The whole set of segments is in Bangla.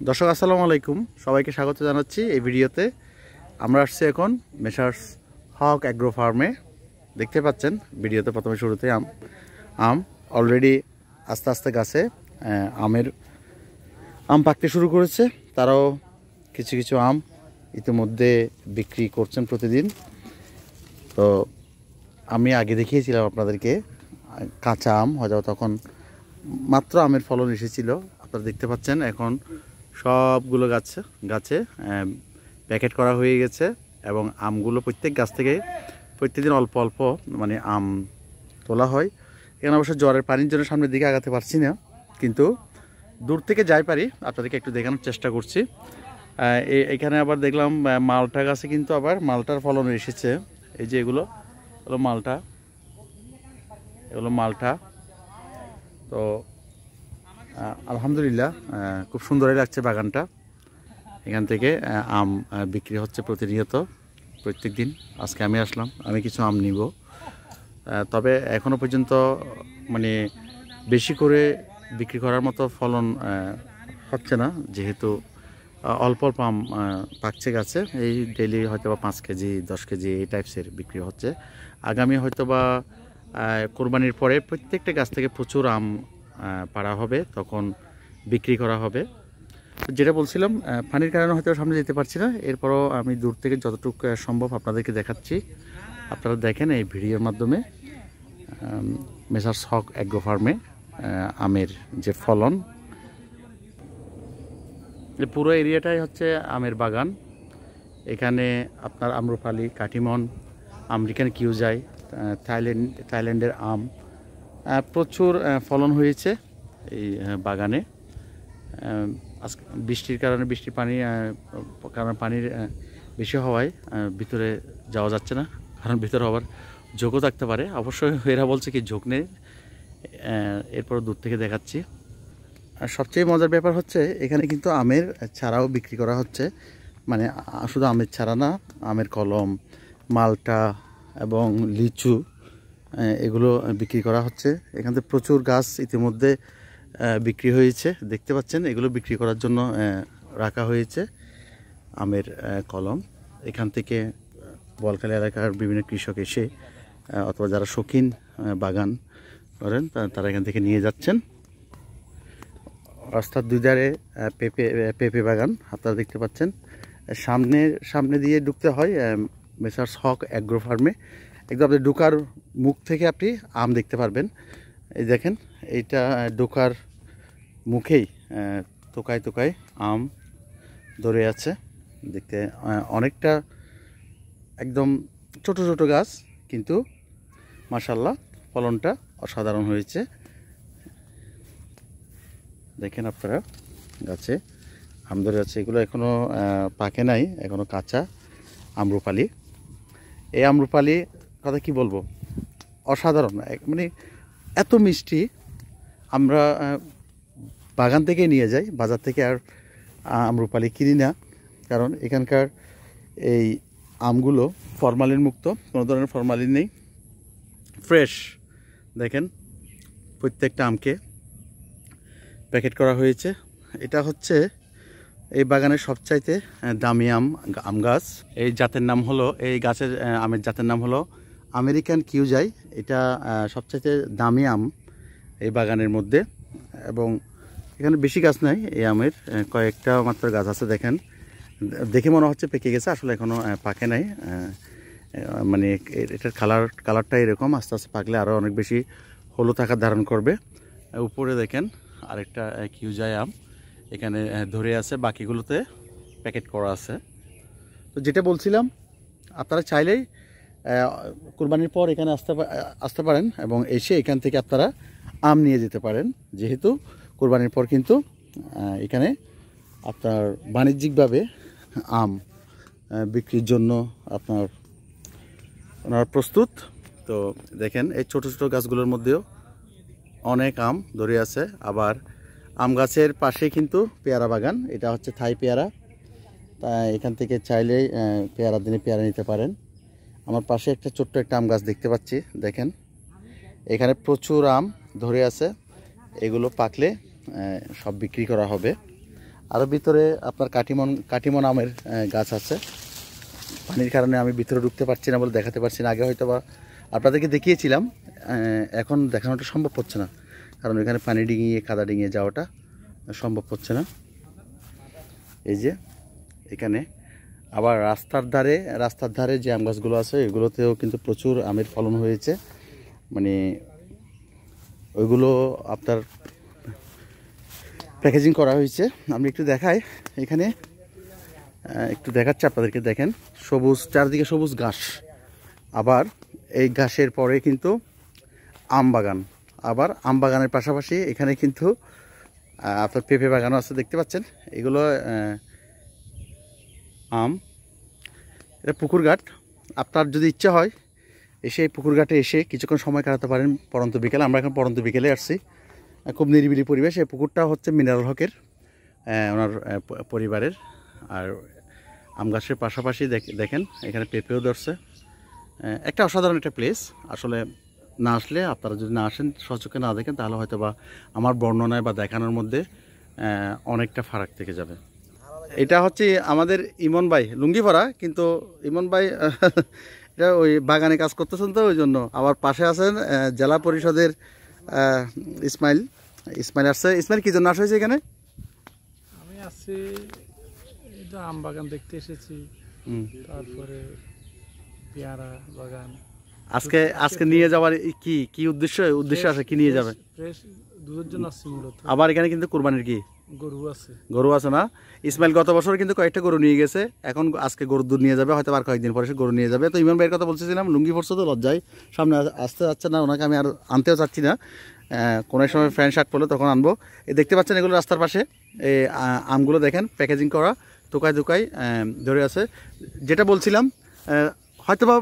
দর্শক আসসালামু আলাইকুম, সবাইকে স্বাগত জানাচ্ছি এই ভিডিওতে। আমরা আসছি এখন মেসার্স হক অ্যাগ্রো ফার্মে। দেখতে পাচ্ছেন ভিডিওতে প্রথমে শুরুতে আম অলরেডি আস্তে আস্তে গাছে আম পাকতে শুরু করেছে। তারাও কিছু কিছু আম ইতিমধ্যে বিক্রি করছেন প্রতিদিন। তো আমি আগে দেখিয়েছিলাম আপনাদেরকে কাঁচা আম, হয়তো তখন মাত্র আমের ফলন এসেছিল। আপনারা দেখতে পাচ্ছেন এখন সবগুলো গাছে প্যাকেট করা হয়ে গেছে এবং আমগুলো প্রত্যেক গাছ থেকে প্রত্যেকদিন অল্প অল্প মানে আম তোলা হয়। এখানে অবশ্য জ্বরের পানির জন্য সামনের দিকে আগাতে পারছি না, কিন্তু দূর থেকে যাই পারি আপনাদেরকে একটু দেখানোর চেষ্টা করছি। এখানে আবার দেখলাম মালটা গাছে কিন্তু আবার মালটার ফলন এসেছে। এই যে এগুলো হলো মালটা, এগুলো মালটা। তো আলহামদুলিল্লাহ খুব সুন্দরই লাগছে বাগানটা। এখান থেকে আম বিক্রি হচ্ছে প্রতিনিয়ত, প্রত্যেক দিন। আজকে আমি আসলাম, আমি কিছু আম নিব। তবে এখনও পর্যন্ত মানে বেশি করে বিক্রি করার মতো ফলন হচ্ছে না, যেহেতু অল্প অল্প আম পাকছে গাছে। এই ডেইলি হয়তো বা 5 কেজি 10 কেজি এই টাইপসের বিক্রি হচ্ছে। আগামী হয়তো বা কোরবানির পরে প্রত্যেকটা গাছ থেকে প্রচুর আম পাড়া হবে, তখন বিক্রি করা হবে। যেটা বলছিলাম, পানির কারণে হয়তো সামনে যেতে পারছি না, এরপরও আমি দূর থেকে যতটুকু সম্ভব আপনাদেরকে দেখাচ্ছি। আপনারা দেখেন এই ভিডিওর মাধ্যমে মেসার্স হক অ্যাগ্রো ফার্মে আমের যে ফলন। পুরো এরিয়াটাই হচ্ছে আমের বাগান। এখানে আপনার আম্রপালি, কাটিমন, আমেরিকান কিউজাই, থাইল্যান্ডের আম প্রচুর ফলন হয়েছে এই বাগানে। আজকে বৃষ্টির কারণে, বৃষ্টির পানির বেশি হওয়ায় ভিতরে যাওয়া যাচ্ছে না, কারণ ভিতরে হওয়ার ঝোঁকও থাকতে পারে। অবশ্যই এরা বলছে কি ঝোঁক নেই, এরপর দূর থেকে দেখাচ্ছি। আর সবচেয়ে মজার ব্যাপার হচ্ছে এখানে কিন্তু আমের চারাও বিক্রি করা হচ্ছে। মানে শুধু আমের চারা না, আমের কলম, মালটা এবং লিচু এগুলো বিক্রি করা হচ্ছে। এখান থেকে প্রচুর গাছ ইতিমধ্যে বিক্রি হয়েছে, দেখতে পাচ্ছেন। এগুলো বিক্রি করার জন্য রাখা হয়েছে আমের কলম। এখান থেকে বোয়ালখালী এলাকার বিভিন্ন কৃষক এসে অথবা যারা শৌখিন বাগান করেন তারা এখান থেকে নিয়ে যাচ্ছেন। রাস্তার দুই ধারে পেঁপে বাগান আপনারা দেখতে পাচ্ছেন। সামনে দিয়ে ঢুকতে হয় মেসার্স হক অ্যাগ্রো ফার্মে। একদম আপনি ঢোকার মুখ থেকে আপনি আম দেখতে পারবেন। এই দেখেন, এইটা ঢোকার মুখেই তোকায় তোকায় আম ধরে আছে। দেখতে অনেকটা একদম ছোট ছোট গাছ, কিন্তু মাশাআল্লাহ ফলনটা অসাধারণ হয়েছে। দেখেন আপনারা গাছে আম ধরে আছে। এগুলো এখনও পাকে নাই, এখনও কাঁচা আম্রপালি। এই আম্রপালি কথা কি বলবো, অসাধারণ। মানে এত মিষ্টি। আমরা বাগান থেকে নিয়ে যাই, বাজার থেকে আর আম্রপালি কিনি না, কারণ এখানকার এই আমগুলো ফরমালিন মুক্ত, কোনো ধরনের ফরমালিন নেই, ফ্রেশ। দেখেন প্রত্যেকটা আমকে প্যাকেট করা হয়েছে। এটা হচ্ছে এই বাগানের সবচাইতে দামি আম গাছ। এই জাতের নাম হলো, এই গাছের আমের জাতের নাম হলো আমেরিকান কিউজাই। এটা সবচাইতে দামি আম এই বাগানের মধ্যে, এবং এখানে বেশি গাছ নাই এই আমের, কয়েকটা মাত্র গাছ আছে। দেখেন, দেখে মনে হচ্ছে পেকে গেছে, আসলে এখনও পাকে নাই। মানে এটার কালারটা এরকম, আস্তে আস্তে পাকলে আরও অনেক বেশি হলুদ আকার ধারণ করবে। উপরে দেখেন আরেকটা কিউজাই আম এখানে ধরে আছে, বাকিগুলোতে প্যাকেট করা আছে। তো যেটা বলছিলাম, আপনারা চাইলেই কুরবানির পর এখানে আসতে পারেন এবং এসে এখান থেকে আপনারা আম নিয়ে যেতে পারেন, যেহেতু কুরবানির পর কিন্তু এখানে আপনার বাণিজ্যিকভাবে আম বিক্রির জন্য ওনারা প্রস্তুত। তো দেখেন এই ছোট ছোট গাছগুলোর মধ্যেও অনেক আম ধরে আছে। আবার আম গাছের পাশে কিন্তু পেয়ারা বাগান, এটা হচ্ছে থাই পেয়ারা। তাই এখান থেকে চাইলেই পেয়ারার দিনে পেয়ারা নিতে পারেন। আমার পাশে একটা ছোট্ট একটা আম গাছ দেখতে পাচ্ছি, দেখেন এখানে প্রচুর আম ধরে আছে। এগুলো পাকলে সব বিক্রি করা হবে। আরও ভিতরে আপনার কাটিমন আমের গাছ আছে। পানির কারণে আমি ভিতরে ঢুকতে পারছি না বলে দেখাতে পারছি না। আগে হয়তো বা আপনাদেরকে দেখিয়েছিলাম, এখন দেখানোটা সম্ভব হচ্ছে না, কারণ এখানে পানি ডিঙিয়ে কাদা ডিঙিয়ে যাওয়াটা সম্ভব হচ্ছে না। এই যে এখানে আবার রাস্তার ধারে যে আম গাছগুলো আছে এগুলোতেও কিন্তু প্রচুর আমের ফলন হয়েছে। মানে ওইগুলো আপনার প্যাকেজিং করা হয়েছে। আমি একটু দেখাই, এখানে একটু দেখাচ্ছি আপনাদেরকে। দেখেন সবুজ, চারদিকে সবুজ ঘাস, আবার এই ঘাসের পরে কিন্তু আম বাগান, আবার আম বাগানের পাশাপাশি এখানে কিন্তু আপনার পেঁপে বাগানও আছে, দেখতে পাচ্ছেন। এগুলো আম, এটা পুকুর ঘাট। আপনার যদি ইচ্ছা হয় এসে এই পুকুর ঘাটে এসে কিছুক্ষণ সময় কাটাতে পারেন পরন্ত বিকেলে। আমরা এখন পরন্ত বিকেলে আসছি, খুব নিরিবিলি পরিবেশ। এই পুকুরটা হচ্ছে মিনারেল হকের, ওনার পরিবারের। আর আম গাছের পাশাপাশি দেখেন এখানে পেঁপেও ধরছে। একটা অসাধারণ একটা প্লেস। আসলে না আসলে, আপনারা যদি না আসেন, সচক্ষে না দেখেন, তাহলে হয়তো বা আমার বর্ণনায় বা দেখানোর মধ্যে অনেকটা ফারাক থেকে যাবে। এটা হচ্ছে আমাদের ইমন ভাই, লুঙ্গি পরা, কিন্তু ইমন ভাই এটা ওই বাগানে কাজ করতেছেন, তো ওই জন্য। আবার পাশে আছেন জেলা পরিষদের ইসমাইল আসছে। ইসমাইল কি জন্য আসা হয়েছে এখানে? আমি আসছি, এটা আম বাগান দেখতে এসেছি, তারপরে পেয়ারা বাগান। আজকে নিয়ে যাওয়ার কি উদ্দেশ্য আছে, কি নিয়ে যাবে? ফ্রেশ দুধের জন্য আসছি মূলত। আবার এখানে কিন্তু কুরবানির গরু আছে না? ইসমাইল গত বছর কিন্তু কয়েকটা গরু নিয়ে গেছে, এখন আজকে গরুর দুধ নিয়ে যাবে, হয়তো আর কয়েকদিন পরে সে গরু নিয়ে যাবে। তো ইমন ভাইয়ের কথা বলতেছিলাম, লুঙ্গি পরছে তো লজ্জায় সামনে আসতে যাচ্ছে না, ওনাকে আমি আর আনতেও চাচ্ছি না। কোনো সময় প্যান্ট শার্ট পরলে তখন আনবো। এই দেখতে পাচ্ছেন এগুলো রাস্তার পাশে, এই আমগুলো দেখেন প্যাকেজিং করা, টোকায় ধরে আছে। যেটা বলছিলাম, হয়তোবা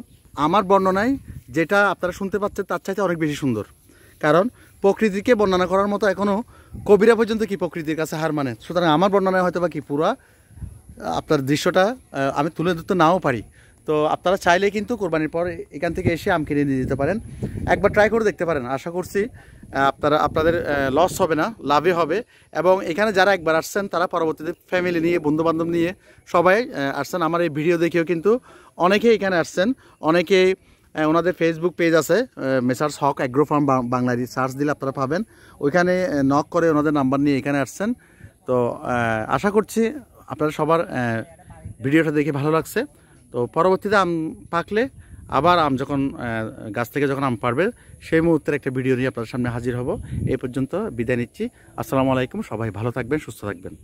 আমার বর্ণনায় যেটা আপনারা শুনতে পাচ্ছেন তার চাইতে অনেক বেশি সুন্দর। কারণ প্রকৃতিকে বর্ণনা করার মতো এখনও কবিরা পর্যন্ত কি প্রকৃতির কাছে হার মানে। সুতরাং আমার বর্ণনায় হয়তো বা কি পুরা আপনার দৃশ্যটা আমি তুলে ধরতে নাও পারি। তো আপনারা চাইলে কিন্তু কোরবানির পর এখান থেকে এসে আম কিনে নিয়ে যেতে পারেন, একবার ট্রাই করে দেখতে পারেন। আশা করছি আপনাদের লস হবে না, লাভই হবে। এবং এখানে যারা একবার আসছেন তারা পরবর্তীতে ফ্যামিলি নিয়ে, বন্ধুবান্ধব নিয়ে সবাই আসছেন। আমার এই ভিডিও দেখেও কিন্তু অনেকেই এখানে আসছেন। অনেকেই ওনাদের ফেসবুক পেজ আছে, মেসার্স হক অ্যাগ্রো ফার্ম বাংলাদেশ, সার্চ দিলে আপনারা পাবেন। ওইখানে নক করে ওনাদের নাম্বার নিয়ে এখানে আসছেন। তো আশা করছি আপনারা সবার ভিডিওটা দেখে ভালো লাগছে। তো পরবর্তীতে আম পাকলে, আবার আম যখন গাছ থেকে যখন আম পারবে, সেই মুহূর্তের একটা ভিডিও নিয়ে আপনাদের সামনে হাজির হব। এই পর্যন্ত বিদায় নিচ্ছি। আসসালামু আলাইকুম। সবাই ভালো থাকবেন, সুস্থ থাকবেন।